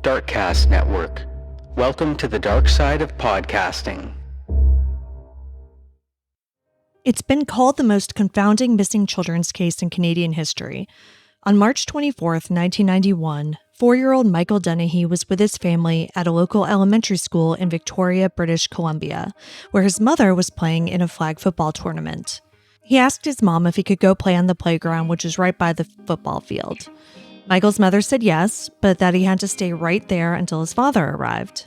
Darkcast Network. Welcome to the dark side of podcasting. It's been called the most confounding missing children's case in Canadian history. On March 24th, 1991, 4-year-old Michael Dunahee was with his family at a local elementary school in Victoria, British Columbia, where his mother was playing in a flag football tournament. He asked his mom if he could go play on the playground, which is right by the football field. Michael's mother said yes, but that he had to stay right there until his father arrived.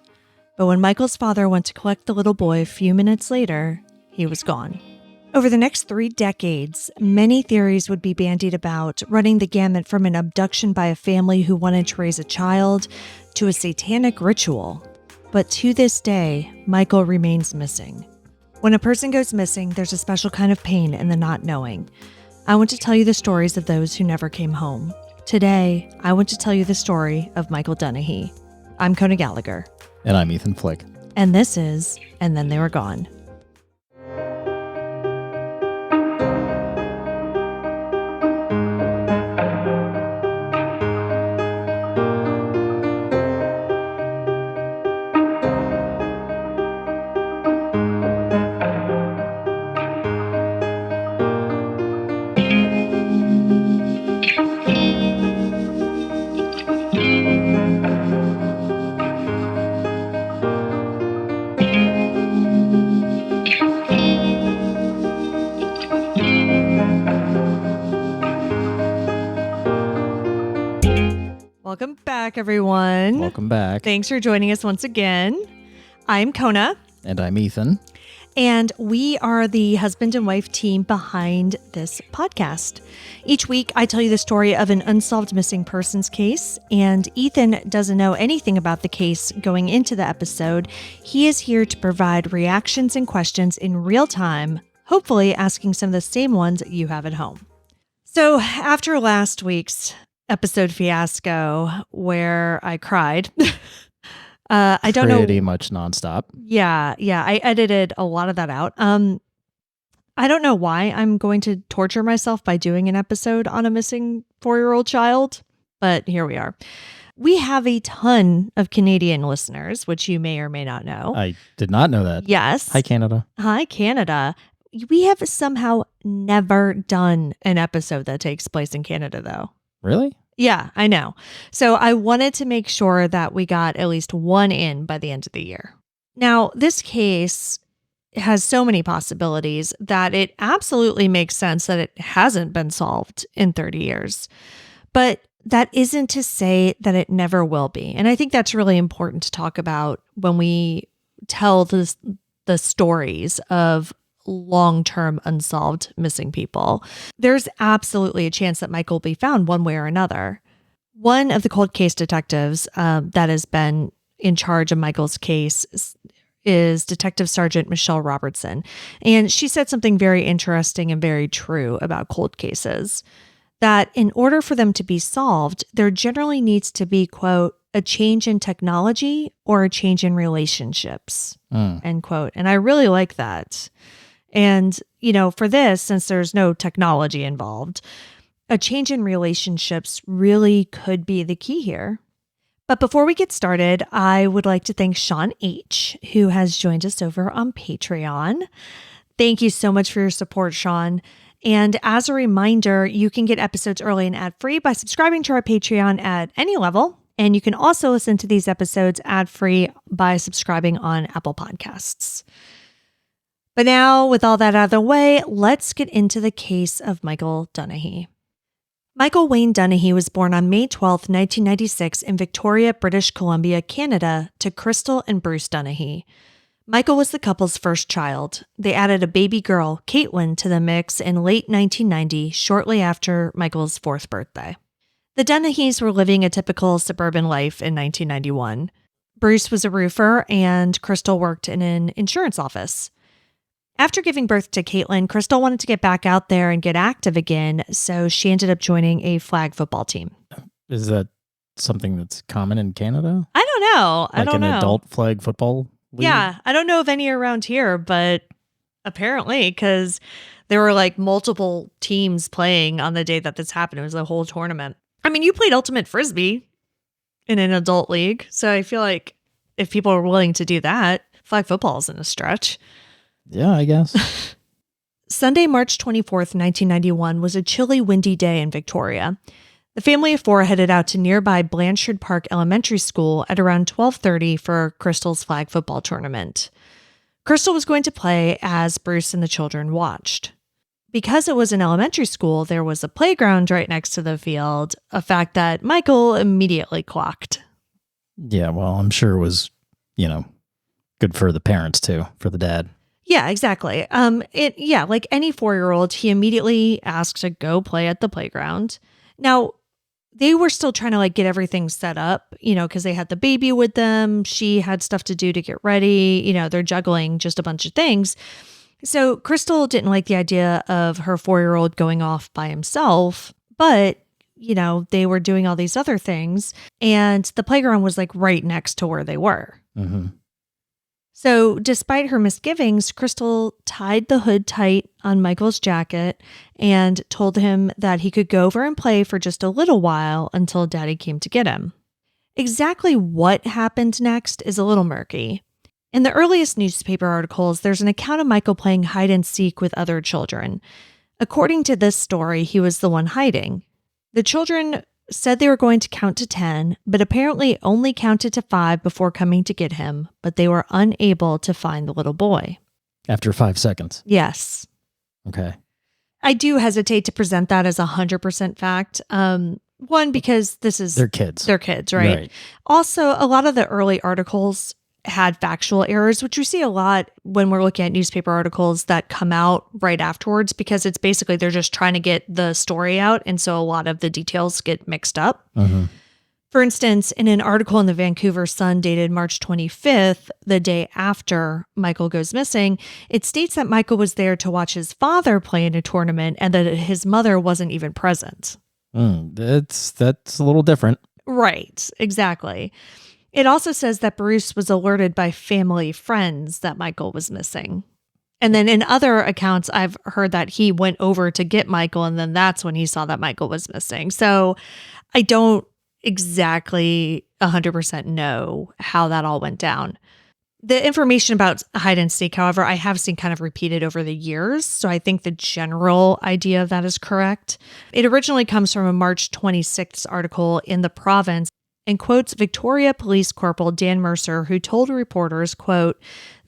But when Michael's father went to collect the little boy a few minutes later, he was gone. Over the next 3 decades, many theories would be bandied about, running the gamut from an abduction by a family who wanted to raise a child to a satanic ritual. But to this day, Michael remains missing. When a person goes missing, there's a special kind of pain in the not knowing. I want to tell you the stories of those who never came home. Today, I want to tell you the story of Michael Dunahee. I'm Kona Gallagher. And I'm Ethan Flick. And this is And Then They Were Gone. Welcome back, everyone. Welcome back. Thanks for joining us once again. I'm Kona. And I'm Ethan. And we are the husband and wife team behind this podcast. Each week, I tell you the story of an unsolved missing persons case, and Ethan doesn't know anything about the case going into the episode. He is here to provide reactions and questions in real time, hopefully asking some of the same ones you have at home. So after last week's episode fiasco where I cried, I don't know. Pretty much nonstop. Yeah. I edited a lot of that out. I don't know why I'm going to torture myself by doing an episode on a missing 4-year-old child, but here we are. We have a ton of Canadian listeners, which you may or may not know. I did not know that. Yes. Hi, Canada. Hi, Canada. We have somehow never done an episode that takes place in Canada, though. Really? Yeah, I know. So I wanted to make sure that we got at least one in by the end of the year. Now, this case has so many possibilities that it absolutely makes sense that it hasn't been solved in 30 years. But that isn't to say that it never will be. And I think that's really important to talk about when we tell the stories of long-term unsolved missing people. There's absolutely a chance that Michael will be found one way or another. One of the cold case detectives that has been in charge of Michael's case is Detective Sergeant Michelle Robertson. And she said something very interesting and very true about cold cases, that in order for them to be solved, there generally needs to be, quote, a change in technology or a change in relationships, end quote. And I really like that. And, for this, since there's no technology involved, a change in relationships really could be the key here. But before we get started, I would like to thank Sean H., who has joined us over on Patreon. Thank you so much for your support, Sean. And as a reminder, you can get episodes early and ad-free by subscribing to our Patreon at any level. And you can also listen to these episodes ad-free by subscribing on Apple Podcasts. But now, with all that out of the way, let's get into the case of Michael Dunahee. Michael Wayne Dunahee was born on May 12, 1996 in Victoria, British Columbia, Canada, to Crystal and Bruce Dunahee. Michael was the couple's first child. They added a baby girl, Caitlin, to the mix in late 1990, shortly after Michael's 4th birthday. The Dunahees were living a typical suburban life in 1991. Bruce was a roofer, and Crystal worked in an insurance office. After giving birth to Caitlin, Crystal wanted to get back out there and get active again, so she ended up joining a flag football team. Is that something that's common in Canada? I don't know. Like an adult flag football league? Yeah, I don't know of any around here, but apparently, because there were like multiple teams playing on the day that this happened. It was a whole tournament. I mean, you played Ultimate Frisbee. in an adult league. So I feel like if people are willing to do that, flag football isn't a stretch. Yeah, I guess. Sunday, March 24th, 1991 was a chilly, windy day in Victoria. The family of four headed out to nearby Blanchard Park Elementary School at around 12:30 for Crystal's flag football tournament. Crystal was going to play as Bruce and the children watched. Because it was an elementary school, there was a playground right next to the field, a fact that Michael immediately clocked. Yeah, well, I'm sure it was, good for the parents too, for the dad. Yeah, exactly. Like any 4-year-old, he immediately asked to go play at the playground. Now, they were still trying to get everything set up, because they had the baby with them. She had stuff to do to get ready. They're juggling just a bunch of things. So Crystal didn't like the idea of her 4-year-old going off by himself, but, they were doing all these other things, and the playground was right next to where they were. Mm-hmm. So despite her misgivings, Crystal tied the hood tight on Michael's jacket and told him that he could go over and play for just a little while until Daddy came to get him. Exactly what happened next is a little murky. In the earliest newspaper articles, there's an account of Michael playing hide and seek with other children. According to this story, he was the one hiding. The children said they were going to count to 10, but apparently only counted to 5 before coming to get him, but they were unable to find the little boy. After 5 seconds? Yes. Okay. I do hesitate to present that as 100% fact. One, because this is... They're kids. They're kids, right? Also, a lot of the early articles had factual errors, which we see a lot when we're looking at newspaper articles that come out right afterwards, because it's basically they're just trying to get the story out. And so a lot of the details get mixed up. Mm-hmm. For instance, in an article in the Vancouver Sun dated March 25th, the day after Michael goes missing, it states that Michael was there to watch his father play in a tournament and that his mother wasn't even present. That's a little different. Right, exactly. It also says that Bruce was alerted by family friends that Michael was missing. And then in other accounts, I've heard that he went over to get Michael, and then that's when he saw that Michael was missing. So I don't exactly 100% know how that all went down. The information about hide and seek, however, I have seen kind of repeated over the years. So I think the general idea of that is correct. It originally comes from a March 26th article in The Province, and quotes Victoria Police Corporal Dan Mercer, who told reporters, quote,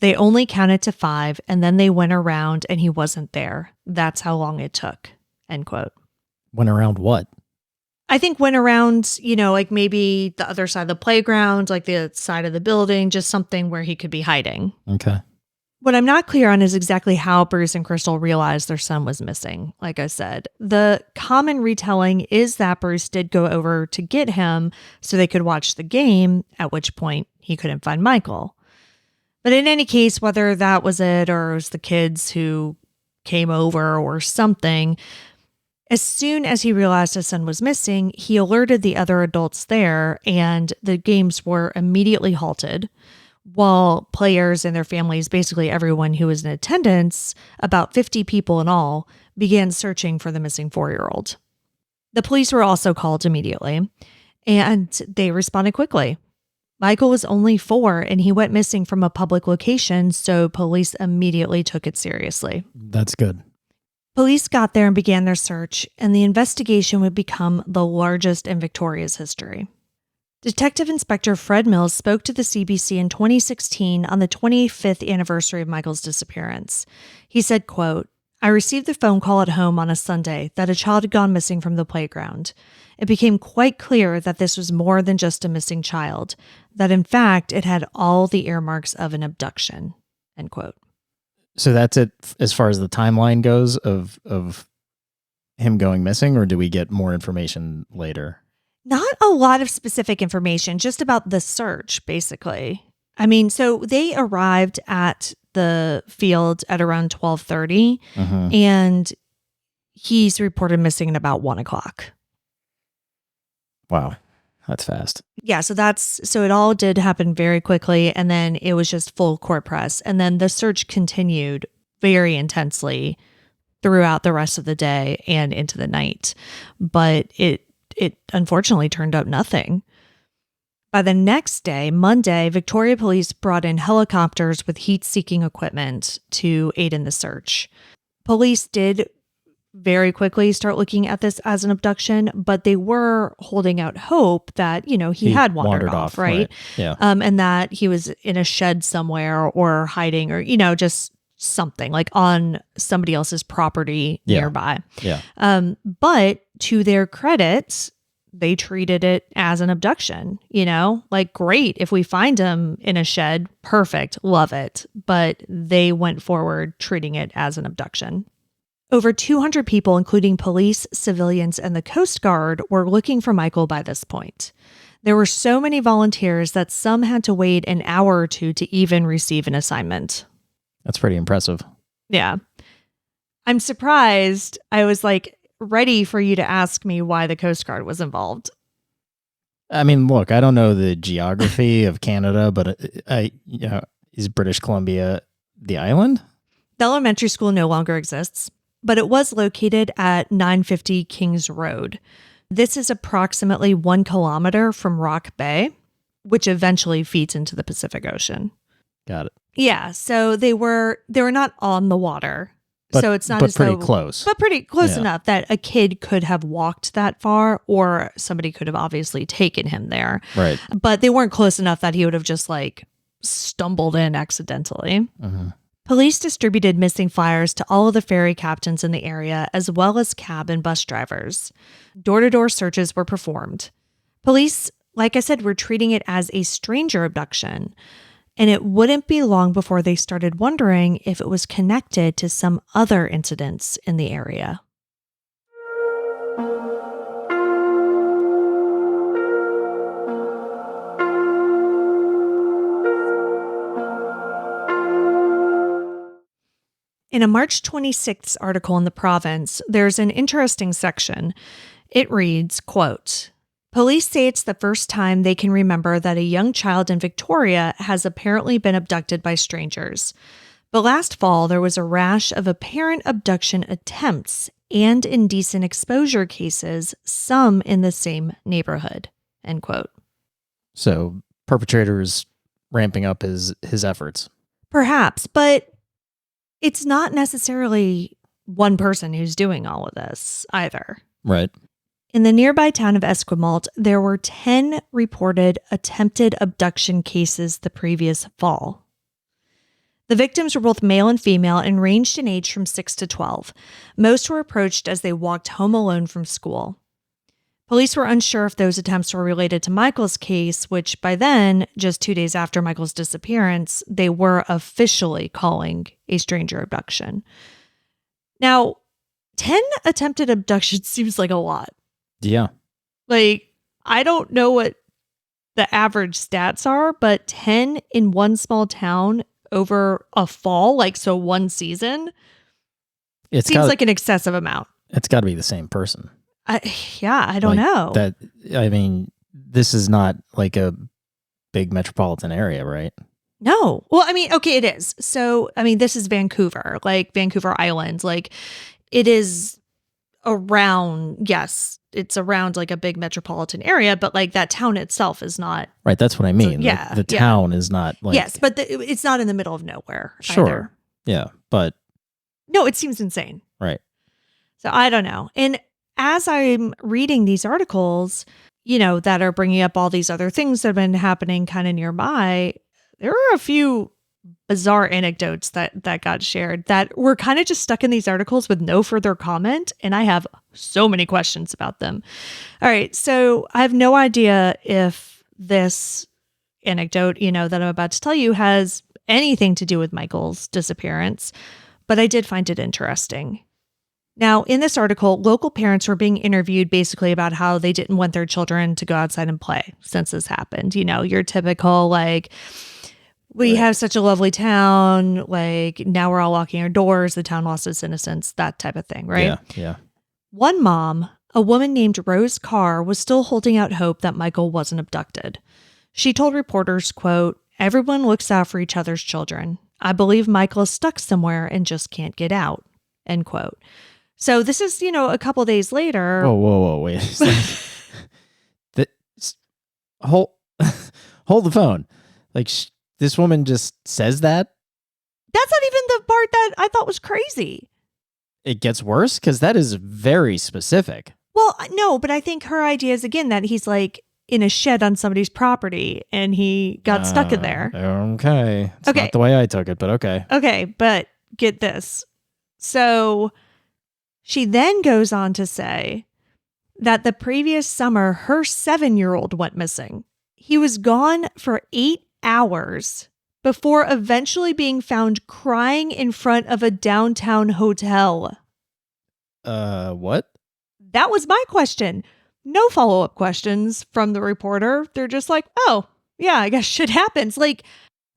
"They only counted to 5 and then they went around and he wasn't there. That's how long it took," end quote. Went around what? I think went around, maybe the other side of the playground, the side of the building, just something where he could be hiding. Okay. What I'm not clear on is exactly how Bruce and Crystal realized their son was missing. Like I said, the common retelling is that Bruce did go over to get him so they could watch the game, at which point he couldn't find Michael. But in any case, whether that was it or it was the kids who came over or something, as soon as he realized his son was missing, he alerted the other adults there, and the games were immediately halted. While players and their families, basically everyone who was in attendance, about 50 people in all, began searching for the missing 4-year-old. The police were also called immediately, and they responded quickly. Michael was only 4, and he went missing from a public location, so police immediately took it seriously. That's good. Police got there and began their search, and the investigation would become the largest in Victoria's history. Detective Inspector Fred Mills spoke to the CBC in 2016 on the 25th anniversary of Michael's disappearance. He said, quote, "I received the phone call at home on a Sunday that a child had gone missing from the playground. It became quite clear that this was more than just a missing child, that in fact it had all the earmarks of an abduction," end quote. So that's it as far as the timeline goes of him going missing, or do we get more information later? Not a lot of specific information, just about the search, basically. I mean, so they arrived at the field at around 12:30, and he's reported missing at about 1 o'clock. Wow, that's fast. Yeah, so it all did happen very quickly, and then it was just full court press. And then the search continued very intensely throughout the rest of the day and into the night. But it unfortunately turned up nothing. By the next day, Monday, Victoria police brought in helicopters with heat-seeking equipment to aid in the search. Police did very quickly start looking at this as an abduction, but they were holding out hope that, he had wandered off, right? Yeah. And that he was in a shed somewhere or hiding or, just something like on somebody else's property nearby. Yeah. But to their credit, they treated it as an abduction, like, great. If we find him in a shed, perfect. Love it. But they went forward treating it as an abduction. Over 200 people, including police, civilians, and the Coast Guard, were looking for Michael by this point. There were so many volunteers that some had to wait an hour or two to even receive an assignment. That's pretty impressive. Yeah. I'm surprised. I was ready for you to ask me why the Coast Guard was involved. I mean, look, I don't know the geography of Canada, but is British Columbia the island? The elementary school no longer exists, but it was located at 950 Kings Road. This is approximately 1 kilometer from Rock Bay, which eventually feeds into the Pacific Ocean. Got it. Yeah, so they were not on the water. So it's not as pretty though, close. But pretty close enough that a kid could have walked that far, or somebody could have obviously taken him there. Right. But they weren't close enough that he would have just stumbled in accidentally. Mm-hmm. Police distributed missing flyers to all of the ferry captains in the area, as well as cab and bus drivers. Door-to-door searches were performed. Police, like I said, were treating it as a stranger abduction. And it wouldn't be long before they started wondering if it was connected to some other incidents in the area. In a March 26th article in The Province, there's an interesting section. It reads, quote, "Police say it's the first time they can remember that a young child in Victoria has apparently been abducted by strangers. But last fall, there was a rash of apparent abduction attempts and indecent exposure cases, some in the same neighborhood." End quote. So perpetrators ramping up his efforts. Perhaps, but it's not necessarily one person who's doing all of this either. Right. In the nearby town of Esquimalt, there were 10 reported attempted abduction cases the previous fall. The victims were both male and female and ranged in age from 6 to 12. Most were approached as they walked home alone from school. Police were unsure if those attempts were related to Michael's case, which by then, just 2 days after Michael's disappearance, they were officially calling a stranger abduction. Now, 10 attempted abductions seems like a lot. Yeah. I don't know what the average stats are, but 10 in one small town over a fall, so one season, seems like an excessive amount. It's got to be the same person. I don't know. This is not like a big metropolitan area, right? No. Well, okay, it is. So, this is Vancouver, Vancouver Island. It is around, yes, it's around a big metropolitan area, but that town itself is not. Right. That's what I mean. So, yeah. The town is not Yes, but it's not in the middle of nowhere. Sure. Either. Yeah. But. No, it seems insane. Right. So I don't know. And as I'm reading these articles, that are bringing up all these other things that have been happening kind of nearby, there are a few bizarre anecdotes that got shared that were kind of just stuck in these articles with no further comment. And I have so many questions about them. All right. So I have no idea if this anecdote, that I'm about to tell you has anything to do with Michael's disappearance, but I did find it interesting. Now, in this article, local parents were being interviewed basically about how they didn't want their children to go outside and play since this happened. Your typical, we have such a lovely town, now we're all locking our doors, the town lost its innocence, that type of thing, right? Yeah, yeah. One mom, a woman named Rose Carr, was still holding out hope that Michael wasn't abducted. She told reporters, quote, "Everyone looks out for each other's children. I believe Michael is stuck somewhere and just can't get out," end quote. So this is, a couple days later. Whoa, wait a second. hold the phone. Like this woman just says that. That's not even the part that I thought was crazy. It gets worse because that is very specific. Well, no, but I think her idea is, again, that he's like in a shed on somebody's property and he got stuck in there. Okay. It's Okay. not the way I took it, but okay. Okay, but get this. So she then goes on to say that the previous summer, her 7-year-old went missing. He was gone for 8 hours before eventually being found crying in front of a downtown hotel. What? That was my question. No follow-up questions from the reporter. They're just like, oh, yeah, I guess shit happens. Like,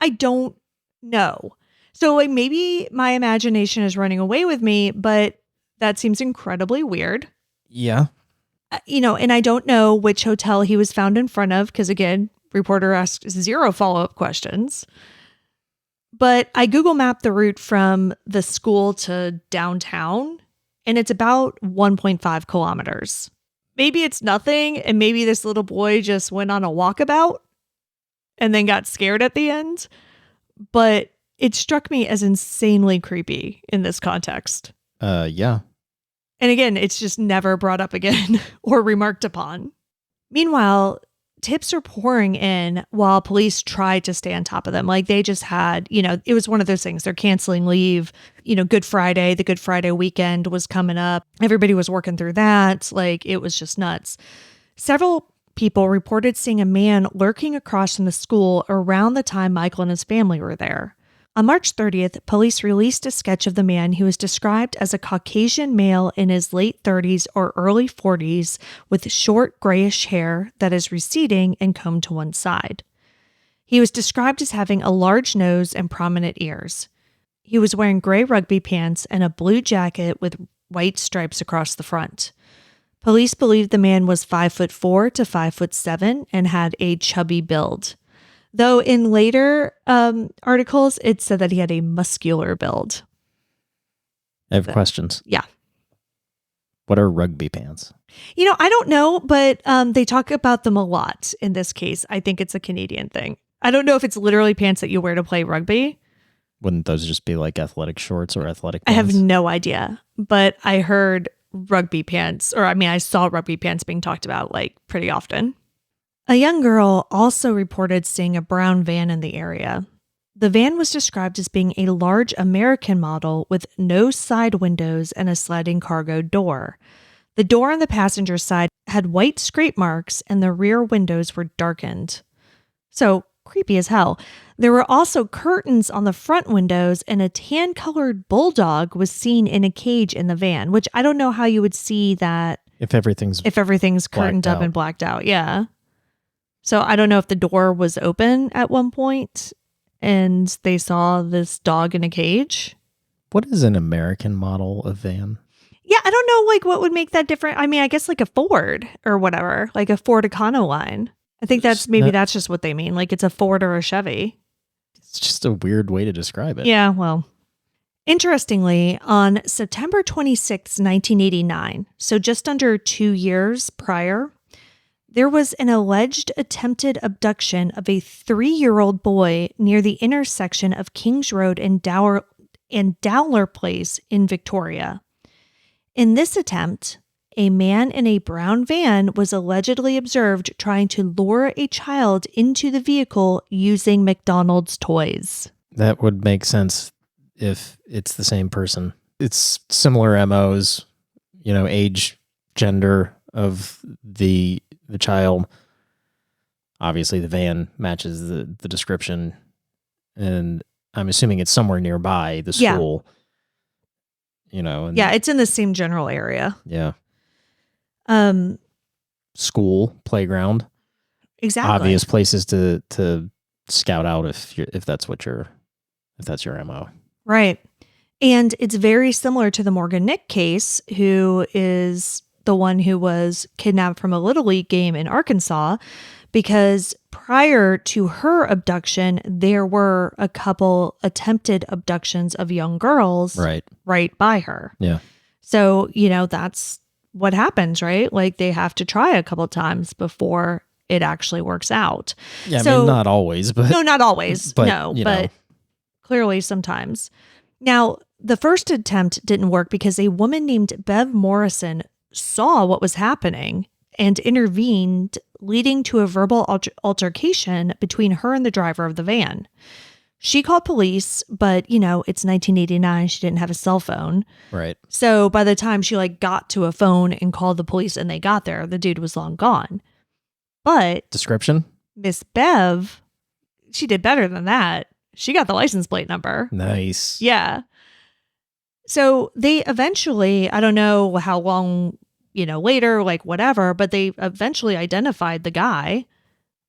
I don't know. So like maybe my imagination is running away with me, but that seems incredibly weird. Yeah. And I don't know which hotel he was found in front of because, again, reporter asked 0 follow-up questions. But I Google mapped the route from the school to downtown, and it's about 1.5 kilometers. Maybe it's nothing, and maybe this little boy just went on a walkabout and then got scared at the end. But it struck me as insanely creepy in this context. Yeah. And again, it's just never brought up again or remarked upon. Meanwhile, tips are pouring in while police tried to stay on top of them. Like they just had, it was one of those things. They're canceling leave. Good Friday, the Good Friday weekend was coming up. Everybody was working through that. Like it was just nuts. Several people reported seeing a man lurking across from the school around the time Michael and his family were there. On March 30th, police released a sketch of the man who was described as a Caucasian male in his late 30s or early 40s with short grayish hair that is receding and combed to one side. He was described as having a large nose and prominent ears. He was wearing gray rugby pants and a blue jacket with white stripes across the front. Police believed the man was 5'4" to 5'7" and had a chubby build. Though in later articles, it said that he had a muscular build. I have questions. Yeah. What are rugby pants? I don't know, but they talk about them a lot in this case. I think it's a Canadian thing. I don't know if it's literally pants that you wear to play rugby. Wouldn't those just be like athletic shorts or athletic I pants? have no idea, but I heard rugby pants, I saw rugby pants being talked about like pretty often. A young girl also reported seeing a brown van in the area. The van was described as being a large American model with no side windows and a sliding cargo door. The door on the passenger side had white scrape marks and the rear windows were darkened. So creepy as hell. There were also curtains on the front windows and a tan-colored bulldog was seen in a cage in the van, which I don't know how you would see that if everything's curtained up and blacked out. Yeah. So I don't know if the door was open at one point and they saw this dog in a cage. What is an American model of van? Yeah, I don't know like what would make that different. I guess like a Ford or whatever, like a Ford Econoline. I think that's just what they mean. Like it's a Ford or a Chevy. It's just a weird way to describe it. Yeah, well. Interestingly, on September 26, 1989, so just under 2 years prior, there was an alleged attempted abduction of a 3-year-old boy near the intersection of Kings Road and Dowler Place in Victoria. In this attempt, a man in a brown van was allegedly observed trying to lure a child into the vehicle using McDonald's toys. That would make sense if it's the same person. It's similar MOs, age, gender of the child. Obviously, the van matches the description, and I'm assuming it's somewhere nearby the school. Yeah, it's in the same general area. Yeah. School, playground. Exactly. Obvious places to scout out if that's your MO. Right. And it's very similar to the Morgan Nick case, who is the one who was kidnapped from a Little League game in Arkansas, because prior to her abduction, there were a couple attempted abductions of young girls right by her. Yeah. So, that's what happens, right? Like they have to try a couple times before it actually works out. Yeah, I So- mean, not always, but No, not always. But, no, you but know. clearly sometimes. Now, the first attempt didn't work because a woman named Bev Morrison saw what was happening and intervened, leading to a verbal altercation between her and the driver of the van. She called police, but, it's 1989. She didn't have a cell phone. right. So by the time she got to a phone and called the police and they got there, the dude was long gone. But Description? Miss Bev, she did better than that. She got the license plate number. Nice. Yeah. So they eventually, I don't know how long, later, whatever, but they eventually identified the guy,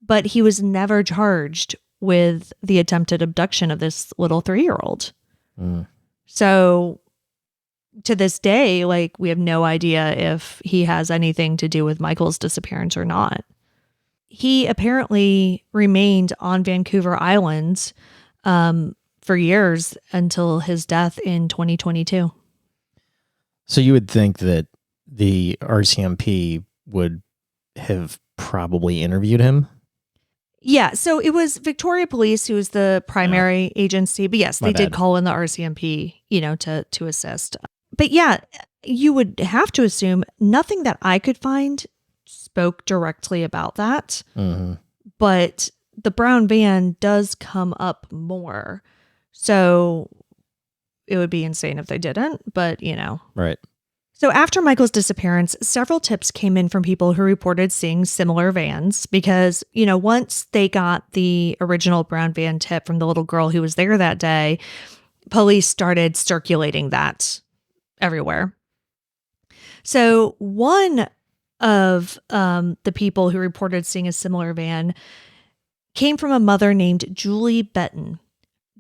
but he was never charged with the attempted abduction of this little 3-year-old. Mm. So to this day, we have no idea if he has anything to do with Michael's disappearance or not. He apparently remained on Vancouver Island for years until his death in 2022. So you would think that the RCMP would have probably interviewed him? Yeah, so it was Victoria Police who was the primary agency, but yes, My they did bad. call in the RCMP, to assist. But yeah, you would have to assume nothing that I could find spoke directly about that, Mm-hmm. but the brown van does come up more. So it would be insane if they didn't, but Right. So after Michael's disappearance, several tips came in from people who reported seeing similar vans because, once they got the original brown van tip from the little girl who was there that day, police started circulating that everywhere. So one of the people who reported seeing a similar van came from a mother named Julie Benton.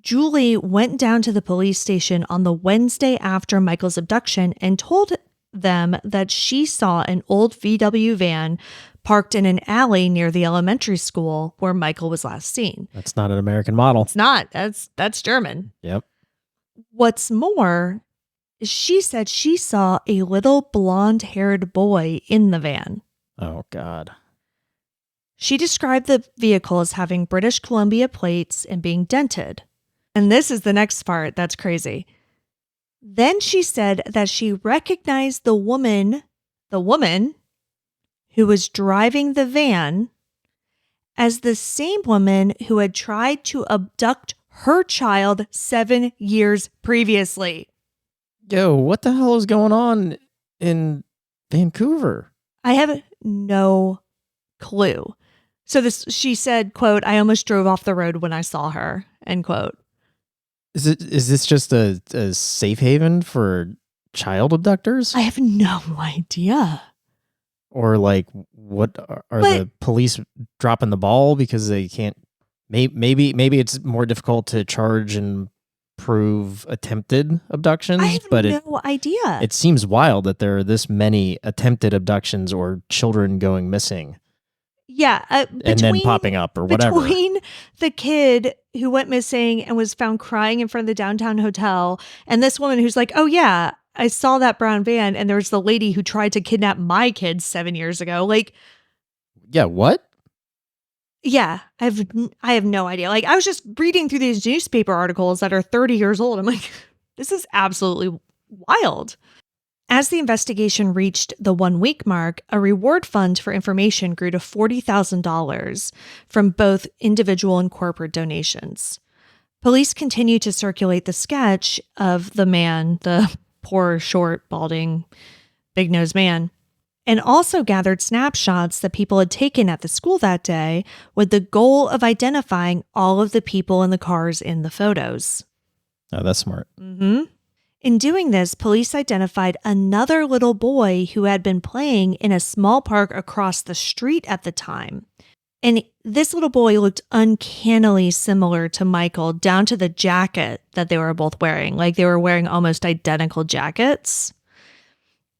Julie went down to the police station on the Wednesday after Michael's abduction and told them that she saw an old VW van parked in an alley near the elementary school where Michael was last seen. That's not an American model. It's not. That's German. Yep. What's more, she said she saw a little blonde-haired boy in the van. Oh, God. She described the vehicle as having British Columbia plates and being dented. And this is the next part that's crazy. Then she said that she recognized the woman who was driving the van as the same woman who had tried to abduct her child 7 years previously. Yo, what the hell is going on in Vancouver? I have no clue. So she said, quote, "I almost drove off the road when I saw her," end quote. Is this just a safe haven for child abductors? I have no idea. Or what are But- the police dropping the ball because they can't? Maybe it's more difficult to charge and prove attempted abductions. I have but no idea. it seems wild that there are this many attempted abductions or children going missing Yeah. and then popping up or whatever. Between the kid who went missing and was found crying in front of the downtown hotel and this woman who's like, "Oh yeah, I saw that brown van and there was the lady who tried to kidnap my kids 7 years ago." Yeah, what? Yeah, I have no idea. I was just reading through these newspaper articles that are 30 years old. I'm like, this is absolutely wild. As the investigation reached the 1-week mark, a reward fund for information grew to $40,000 from both individual and corporate donations. Police continued to circulate the sketch of the man, the poor, short, balding, big-nosed man, and also gathered snapshots that people had taken at the school that day with the goal of identifying all of the people in the cars in the photos. Oh, that's smart. Mm-hmm. In doing this, police identified another little boy who had been playing in a small park across the street at the time. And this little boy looked uncannily similar to Michael, down to the jacket that they were both wearing. They were wearing almost identical jackets.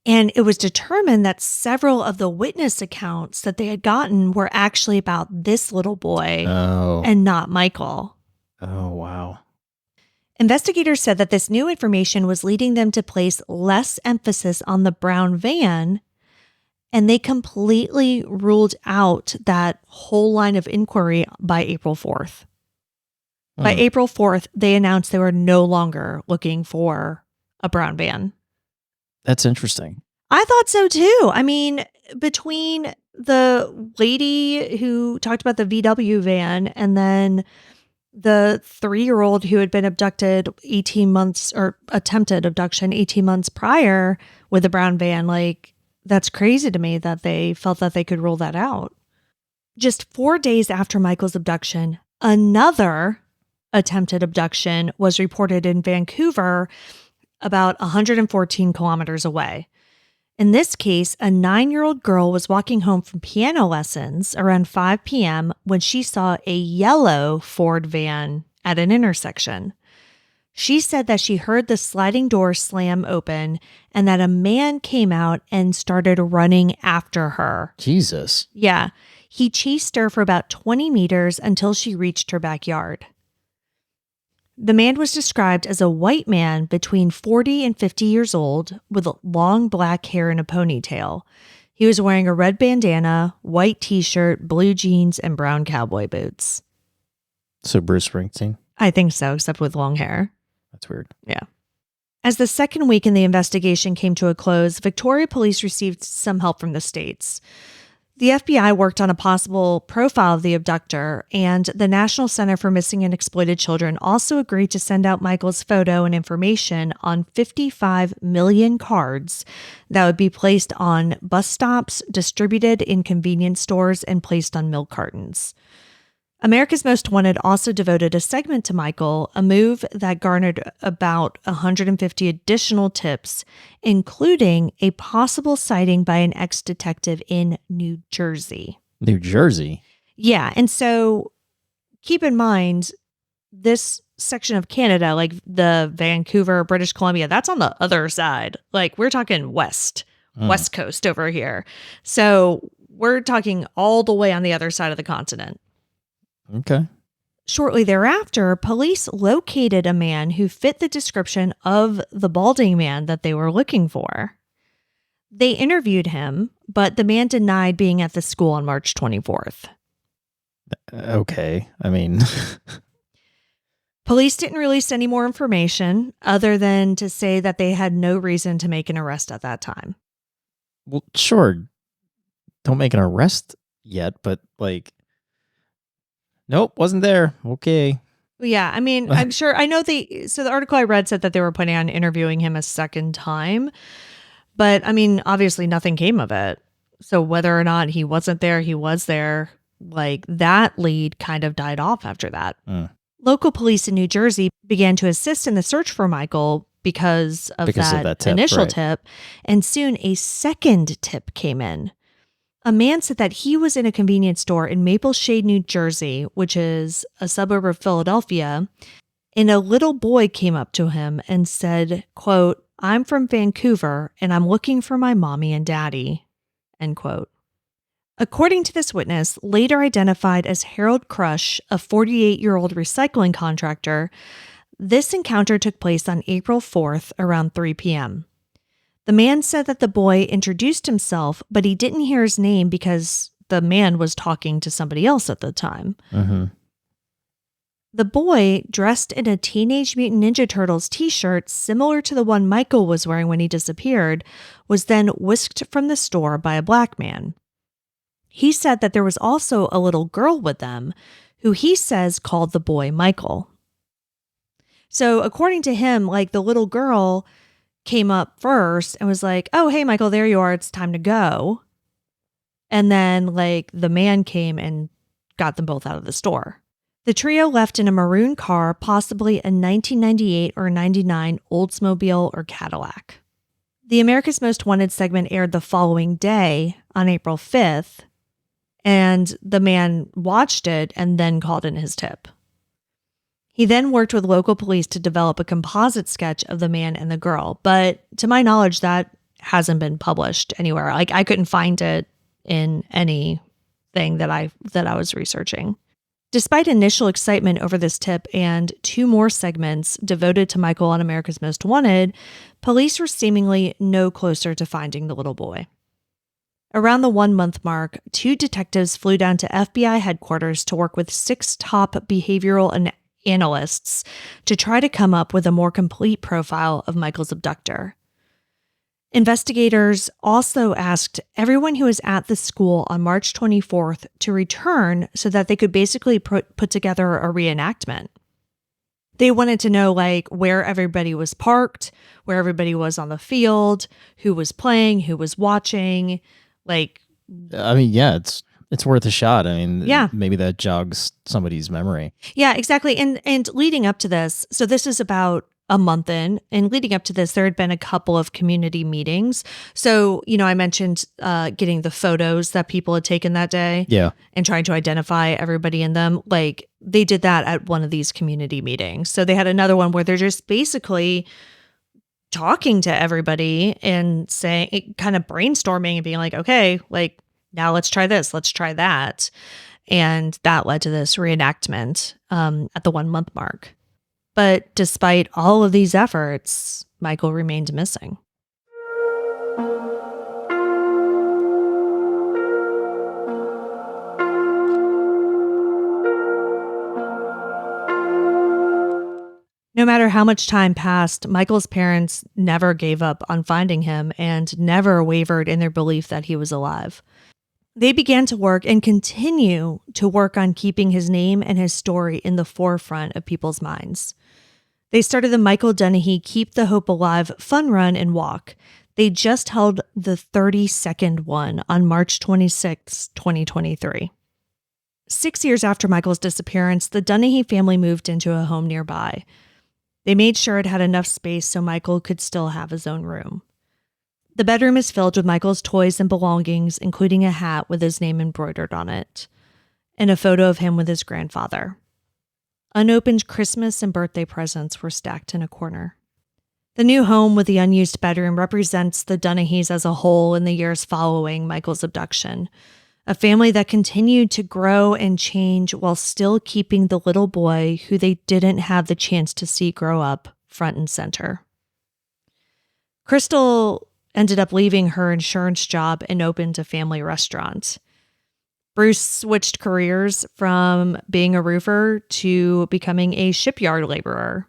And it was determined that several of the witness accounts that they had gotten were actually about this little boy and not Michael. Oh, wow. Investigators said that this new information was leading them to place less emphasis on the brown van And they completely ruled out that whole line of inquiry by April 4th. By April 4th, they announced they were no longer looking for a brown van. That's interesting. I thought so too. I mean, between the lady who talked about the VW van and then the 3-year-old who had been abducted 18 months or attempted abduction 18 months prior with a brown van, like, that's crazy to me that they felt that they could rule that out. Just 4 days after Michael's abduction, another attempted abduction was reported in Vancouver, about 114 kilometers away. In this case, a 9-year-old girl was walking home from piano lessons around 5 p.m. when she saw a yellow Ford van at an intersection. She said that she heard the sliding door slam open and that a man came out and started running after her. Jesus. Yeah. He chased her for about 20 meters until she reached her backyard. The man was described as a white man between 40 and 50 years old with long black hair and a ponytail. He was wearing a red bandana, white t-shirt, blue jeans, and brown cowboy boots. So Bruce Springsteen? I think so, except with long hair. That's weird. Yeah. As the second week in the investigation came to a close, Victoria police received some help from the States. The FBI worked on a possible profile of the abductor, and the National Center for Missing and Exploited Children also agreed to send out Michael's photo and information on 55 million cards that would be placed on bus stops, distributed in convenience stores, and placed on milk cartons. America's Most Wanted also devoted a segment to Michael, a move that garnered about 150 additional tips, including a possible sighting by an ex-detective in New Jersey. New Jersey? Yeah, and so keep in mind, this section of Canada, like the Vancouver, British Columbia, that's on the other side. Like, we're talking West Coast over here. So we're talking all the way on the other side of the continent. Okay. Shortly thereafter, police located a man who fit the description of the balding man that they were looking for. They interviewed him, but the man denied being at the school on March 24th. Okay. I mean... Police didn't release any more information other than to say that they had no reason to make an arrest at that time. Well, sure. Don't make an arrest yet, but like... Nope, wasn't there. Okay. Yeah, I mean, I'm sure, I know so the article I read said that they were planning on interviewing him a second time, but I mean, obviously nothing came of it. So whether or not he wasn't there, he was there, like that lead kind of died off after that. Local police in New Jersey began to assist in the search for Michael because of that tip, initial tip, and soon a second tip came in. A man said that he was in a convenience store in Maple Shade, New Jersey, which is a suburb of Philadelphia, and a little boy came up to him and said, quote, "I'm from Vancouver and I'm looking for my mommy and daddy," end quote. According to this witness, later identified as Harold Crush, a 48-year-old recycling contractor, this encounter took place on April 4th around 3 p.m. The man said that the boy introduced himself, but he didn't hear his name because the man was talking to somebody else at the time. Mm-hmm. The boy, dressed in a Teenage Mutant Ninja Turtles t-shirt similar to the one Michael was wearing when he disappeared, was then whisked from the store by a black man. He said that there was also a little girl with them, who he says called the boy Michael. So according to him, like, the little girl came up first and was like, "Oh, hey, Michael, there you are. It's time to go." And then, like, the man came and got them both out of the store. The trio left in a maroon car, possibly a 1998 or 99 Oldsmobile or Cadillac. The America's Most Wanted segment aired the following day on April 5th, and the man watched it and then called in his tip. He then worked with local police to develop a composite sketch of the man and the girl, but to my knowledge, that hasn't been published anywhere. Like, I couldn't find it in anything that I was researching. Despite initial excitement over this tip and 2 more segments devoted to Michael on America's Most Wanted, police were seemingly no closer to finding the little boy. Around the 1-month mark, 2 detectives flew down to FBI headquarters to work with 6 top behavioral analysts to try to come up with a more complete profile of Michael's abductor. Investigators also asked everyone who was at the school on March 24th to return so that they could basically put together a reenactment. They wanted to know where everybody was parked, where everybody was on the field, who was playing, who was watching. It's worth a shot. Yeah. Maybe that jogs somebody's memory. Yeah, exactly. And leading up to this, so this is about a month in, and leading up to this, there had been a couple of community meetings. So, I mentioned getting the photos that people had taken that day. Yeah. And trying to identify everybody in them. They did that at one of these community meetings. So they had another one where they're just basically talking to everybody and saying, kind of brainstorming and being like, okay, now let's try this, let's try that. And that led to this reenactment at the 1-month mark. But despite all of these efforts, Michael remained missing. No matter how much time passed, Michael's parents never gave up on finding him and never wavered in their belief that he was alive. They began to work and continue to work on keeping his name and his story in the forefront of people's minds. They started the Michael Dunahee Keep the Hope Alive fun run and walk. They just held the 32nd one on March 26, 2023. 6 years after Michael's disappearance, the Dunahee family moved into a home nearby. They made sure it had enough space so Michael could still have his own room. The bedroom is filled with Michael's toys and belongings, including a hat with his name embroidered on it, and a photo of him with his grandfather. Unopened Christmas and birthday presents were stacked in a corner. The new home with the unused bedroom represents the Dunahees as a whole in the years following Michael's abduction, a family that continued to grow and change while still keeping the little boy who they didn't have the chance to see grow up front and center. Crystal ended up leaving her insurance job and opened a family restaurant. Bruce switched careers from being a roofer to becoming a shipyard laborer.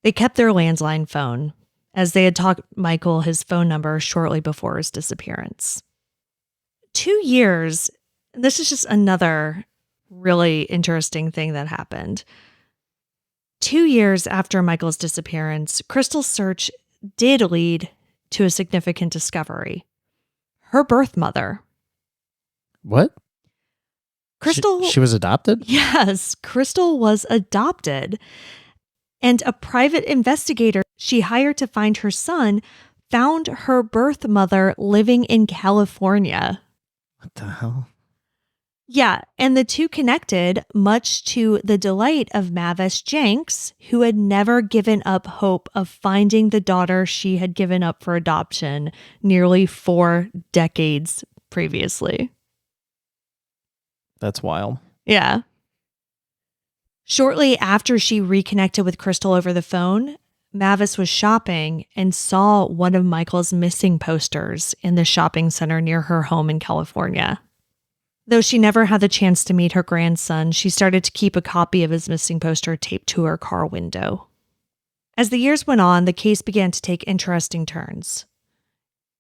They kept their landline phone, as they had taught Michael his phone number shortly before his disappearance. 2 years, this is just another really interesting thing that happened. 2 years after Michael's disappearance, Crystal's search did lead to a significant discovery. Her birth mother. What? Crystal. She was adopted? Yes, Crystal was adopted. And a private investigator she hired to find her son found her birth mother living in California. What the hell? Yeah, and the two connected, much to the delight of Mavis Jenks, who had never given up hope of finding the daughter she had given up for adoption nearly 4 decades previously. That's wild. Yeah. Shortly after she reconnected with Crystal over the phone, Mavis was shopping and saw one of Michael's missing posters in the shopping center near her home in California. Though she never had the chance to meet her grandson, she started to keep a copy of his missing poster taped to her car window. As the years went on, the case began to take interesting turns.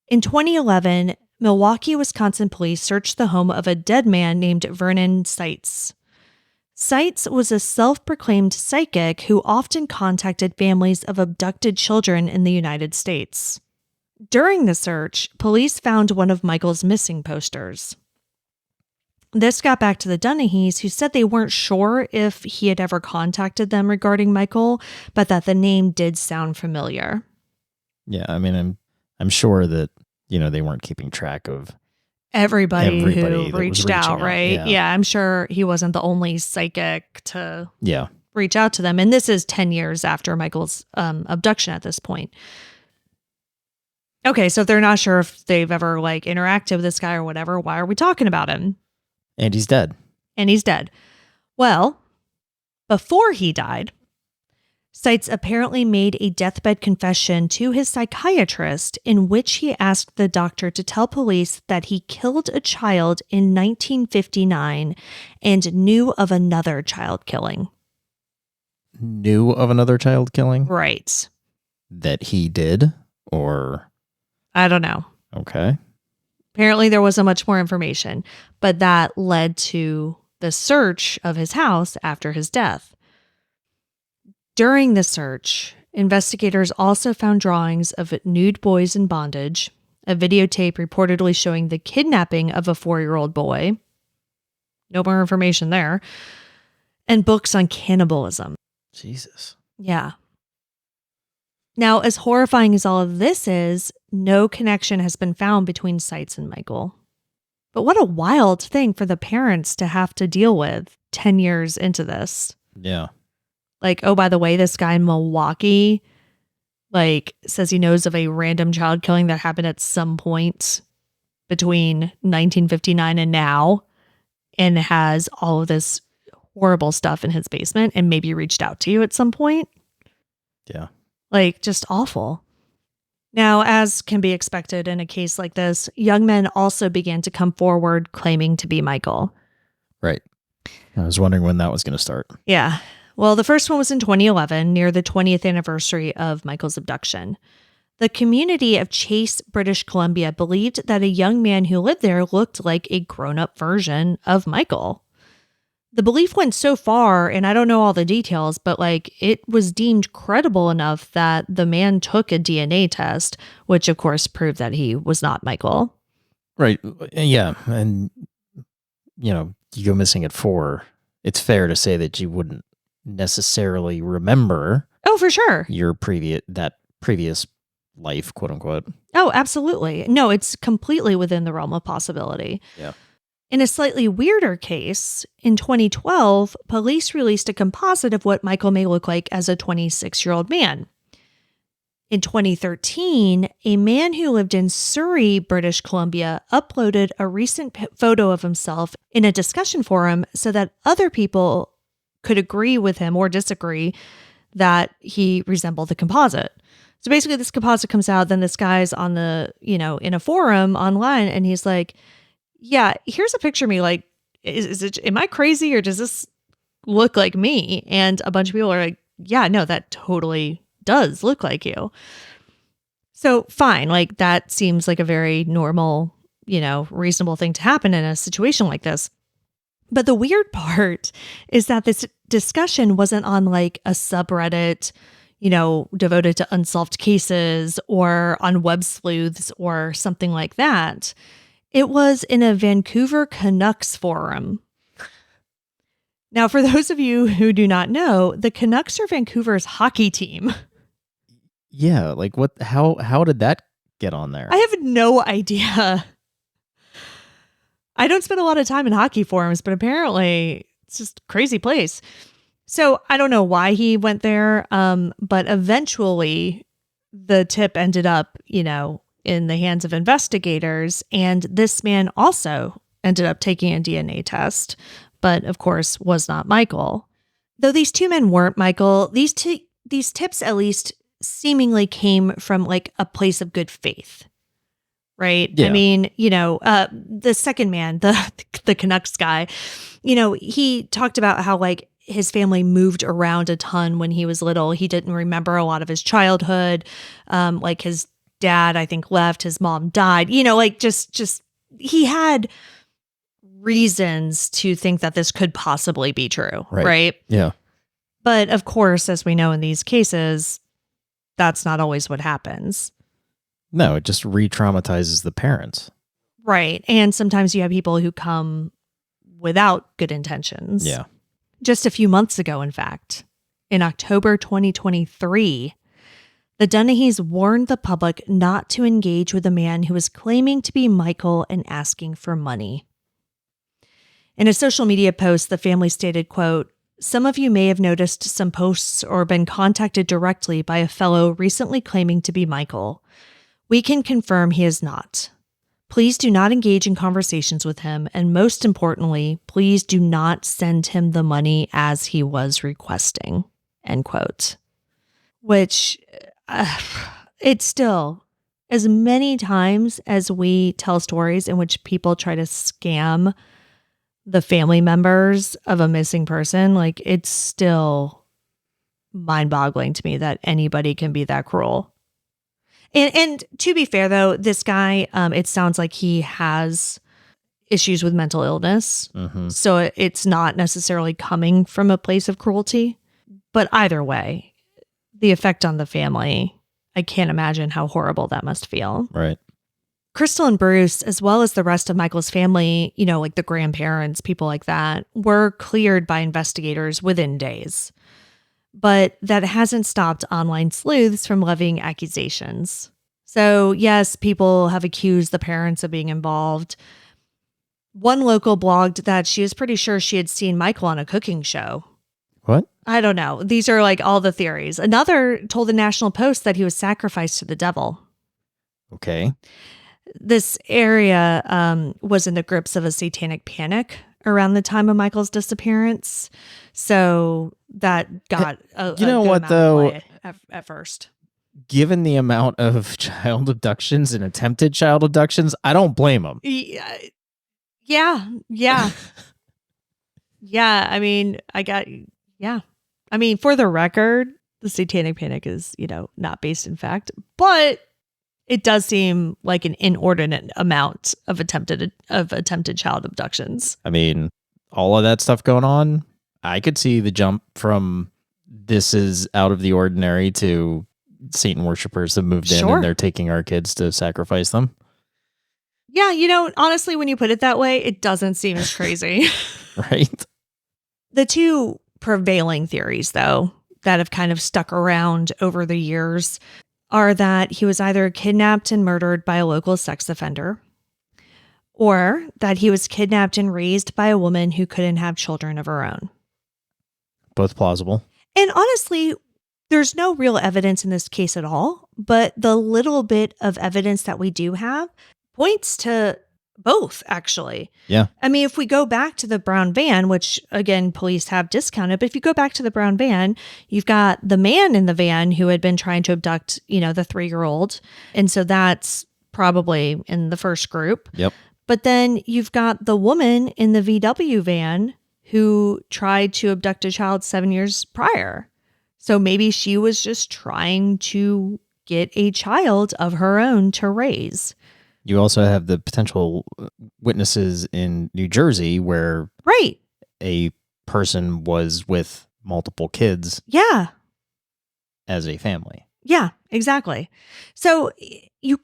In 2011, Milwaukee, Wisconsin police searched the home of a dead man named Vernon Seitz. Seitz was a self-proclaimed psychic who often contacted families of abducted children in the United States. During the search, police found one of Michael's missing posters. This got back to the Dunahees, who said they weren't sure if he had ever contacted them regarding Michael, but that the name did sound familiar. Yeah, I mean, I'm sure that, they weren't keeping track of everybody who that was reached reaching out, right? Yeah, I'm sure he wasn't the only psychic to reach out to them. And this is 10 years after Michael's abduction at this point. Okay, so if they're not sure if they've ever interacted with this guy or whatever, why are we talking about him? And he's dead. Well, before he died, Seitz apparently made a deathbed confession to his psychiatrist in which he asked the doctor to tell police that he killed a child in 1959 and knew of another child killing. Knew of another child killing? Right. That he did? Or? I don't know. Okay. Apparently there wasn't much more information, but that led to the search of his house after his death. During the search, investigators also found drawings of nude boys in bondage, a videotape reportedly showing the kidnapping of a 4-year-old boy. No more information there. And books on cannibalism. Jesus. Yeah. Now, as horrifying as all of this is, no connection has been found between Seitz and Michael. But what a wild thing for the parents to have to deal with 10 years into this. Yeah. Like, oh, by the way, this guy in Milwaukee, says he knows of a random child killing that happened at some point between 1959 and now, and has all of this horrible stuff in his basement and maybe reached out to you at some point. Yeah. Just awful. Now, as can be expected in a case like this, young men also began to come forward claiming to be Michael. Right. I was wondering when that was going to start. Yeah. Well, the first one was in 2011, near the 20th anniversary of Michael's abduction. The community of Chase, British Columbia, believed that a young man who lived there looked like a grown-up version of Michael. The belief went so far, and I don't know all the details, but it was deemed credible enough that the man took a DNA test, which of course proved that he was not Michael. Right. Yeah. And, you go missing at 4. It's fair to say that you wouldn't necessarily remember. Oh, for sure. Your previous life, quote unquote. Oh, absolutely. No, it's completely within the realm of possibility. Yeah. In a slightly weirder case, in 2012, police released a composite of what Michael may look like as a 26-year-old man. In 2013, a man who lived in Surrey, British Columbia, uploaded a recent photo of himself in a discussion forum so that other people could agree with him or disagree that he resembled the composite. So basically this composite comes out, then this guy's on the, in a forum online, and he's like, yeah, here's a picture of me. Am I crazy or does this look like me? And a bunch of people are like, yeah, no, that totally does look like you. So fine. That seems like a very normal, reasonable thing to happen in a situation like this. But the weird part is that this discussion wasn't on a subreddit, devoted to unsolved cases or on web sleuths or something like that. It was in a Vancouver Canucks forum. Now, for those of you who do not know, the Canucks are Vancouver's hockey team. Yeah, what? How did that get on there? I have no idea. I don't spend a lot of time in hockey forums, but apparently it's just a crazy place. So I don't know why he went there, but eventually the tip ended up, in the hands of investigators, and this man also ended up taking a DNA test, but of course was not Michael. Though these two men weren't Michael, these tips at least seemingly came from a place of good faith. Right. Yeah. I mean, the second man, the Canucks guy, he talked about how his family moved around a ton when he was little. He didn't remember a lot of his childhood. His dad, I think, left. His mom died. Just he had reasons to think that this could possibly be true. Right. Yeah. But of course, as we know in these cases, that's not always what happens. No, it just re-traumatizes the parents. Right. And sometimes you have people who come without good intentions. Yeah. Just a few months ago, in fact, in October 2023, the Dunahees warned the public not to engage with a man who was claiming to be Michael and asking for money. In a social media post, the family stated, quote, "Some of you may have noticed some posts or been contacted directly by a fellow recently claiming to be Michael. We can confirm he is not. Please do not engage in conversations with him, and most importantly, please do not send him the money as he was requesting." End quote. which it's still, as many times as we tell stories in which people try to scam the family members of a missing person, like, it's still mind-boggling to me that anybody can be that cruel. And to be fair, though, this guy, it sounds like he has issues with mental illness. Mm-hmm. So it's not necessarily coming from a place of cruelty. But either way, the effect on the family, I can't imagine how horrible that must feel. Right. Crystal and Bruce, as well as the rest of Michael's family, you know, like the grandparents, people like that, were cleared by investigators within days. But that hasn't stopped online sleuths from levying accusations. So, yes, people have accused the parents of being involved. One local blogged that she was pretty sure she had seen Michael on a cooking show. What? I don't know. These are like all the theories. Another told the National Post that he was sacrificed to the devil. Okay. This area was in the grips of a satanic panic around the time of Michael's disappearance. So that got a You know good what, amount of though? play at first. Given the amount of child abductions and attempted child abductions, I don't blame them. Yeah. Yeah. I mean, I mean, for the record, the satanic panic is, you know, not based in fact, but it does seem like an inordinate amount of attempted child abductions. I mean, all of that stuff going on, I could see the jump from this is out of the ordinary to Satan worshipers have moved in Sure. and they're taking our kids to sacrifice them. Yeah, you know, honestly, when you put it that way, it doesn't seem as crazy. Right? The two prevailing theories, though, that have kind of stuck around over the years are that he was either kidnapped and murdered by a local sex offender, or that he was kidnapped and raised by a woman who couldn't have children of her own. Both plausible. And honestly, there's no real evidence in this case at all, but the little bit of evidence that we do have points to both, actually. Yeah. I mean, if we go back to the brown van, which again, police have discounted, but if you go back to the brown van, you've got the man in the van who had been trying to abduct, you know, the 3-year-old. And so that's probably in the first group. Yep. But then you've got the woman in the VW van who tried to abduct a child 7 years prior. So maybe she was just trying to get a child of her own to raise. You also have the potential witnesses in New Jersey where Right. a person was with multiple kids Yeah. as a family. Yeah, exactly. So you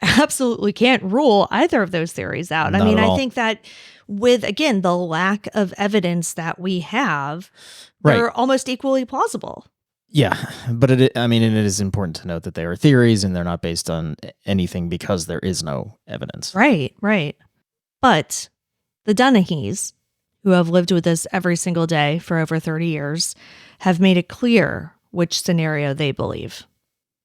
absolutely can't rule either of those theories out. Not I mean, at all. I think that with, again, the lack of evidence that we have, Right. they're almost equally plausible. Yeah, but it is important to note that they are theories and they're not based on anything because there is no evidence. Right. But the Dunahees, who have lived with us every single day for over 30 years, have made it clear which scenario they believe.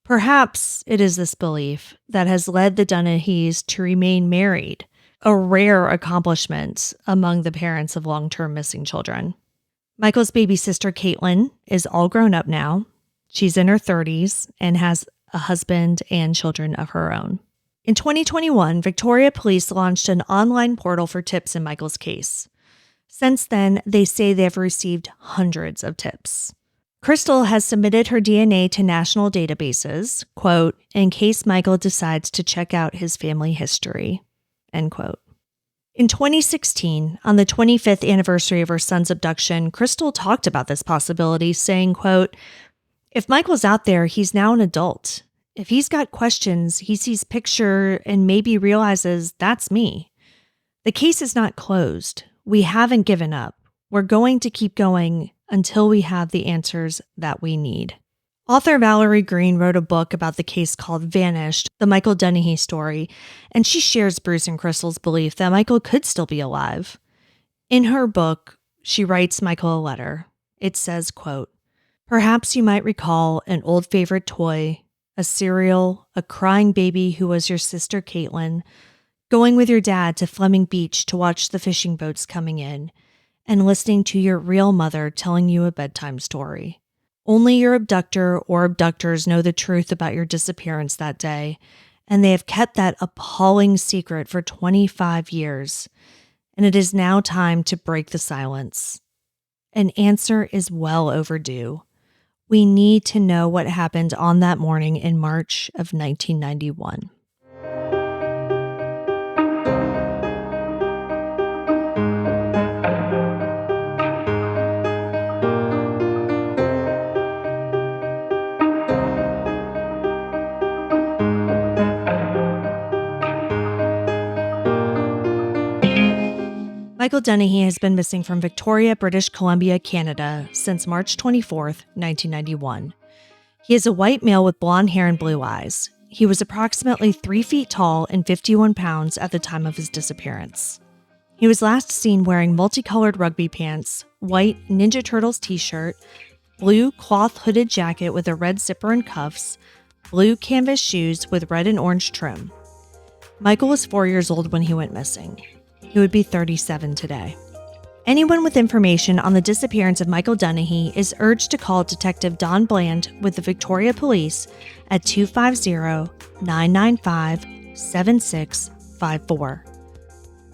Perhaps it is this belief that has led the Dunahees to remain married, a rare accomplishment among the parents of long-term missing children. Michael's baby sister, Caitlin, is all grown up now. She's in her 30s and has a husband and children of her own. In 2021, Victoria Police launched an online portal for tips in Michael's case. Since then, they say they've received hundreds of tips. Crystal has submitted her DNA to national databases, quote, in case Michael decides to check out his family history, end quote. In 2016, on the 25th anniversary of her son's abduction, Crystal talked about this possibility, saying, quote, if Michael's out there, he's now an adult. If he's got questions, he sees picture and maybe realizes that's me. The case is not closed. We haven't given up. We're going to keep going until we have the answers that we need. Author Valerie Green wrote a book about the case called Vanished, the Michael Dunahee story, and she shares Bruce and Crystal's belief that Michael could still be alive. In her book, she writes Michael a letter. It says, quote, perhaps you might recall an old favorite toy, a cereal, a crying baby who was your sister Caitlin, going with your dad to Fleming Beach to watch the fishing boats coming in, and listening to your real mother telling you a bedtime story. Only your abductor or abductors know the truth about your disappearance that day, and they have kept that appalling secret for 25 years. And it is now time to break the silence. An answer is well overdue. We need to know what happened on that morning in March of 1991. Michael Dunahee has been missing from Victoria, British Columbia, Canada since March 24th, 1991. He is a white male with blonde hair and blue eyes. He was approximately 3 feet tall and 51 pounds at the time of his disappearance. He was last seen wearing multicolored rugby pants, white Ninja Turtles t-shirt, blue cloth hooded jacket with a red zipper and cuffs, blue canvas shoes with red and orange trim. Michael was 4 years old when he went missing. He would be 37 today. Anyone with information on the disappearance of Michael Dunahee is urged to call Detective Don Bland with the Victoria Police at 250-995-7654.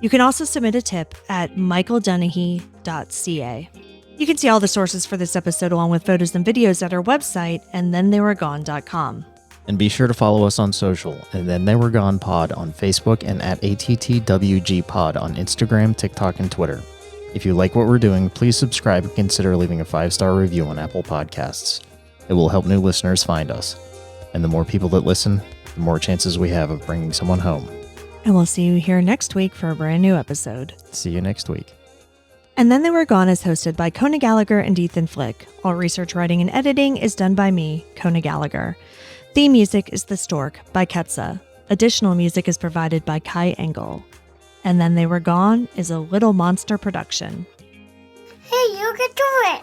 You can also submit a tip at michaeldunahee.ca. You can see all the sources for this episode along with photos and videos at our website, andthentheyweregone.com. And be sure to follow us on social, and Then They Were Gone Pod on Facebook and at ATTWG Pod on Instagram, TikTok, and Twitter. If you like what we're doing, please subscribe and consider leaving a 5-star review on Apple Podcasts. It will help new listeners find us. And the more people that listen, the more chances we have of bringing someone home. And we'll see you here next week for a brand new episode. See you next week. And Then They Were Gone is hosted by Kona Gallagher and Ethan Flick. All research, writing, and editing is done by me, Kona Gallagher. Theme music is The Stork by Ketsa. Additional music is provided by Kai Engel. And Then They Were Gone is a Little Monster production. Hey, you can do it!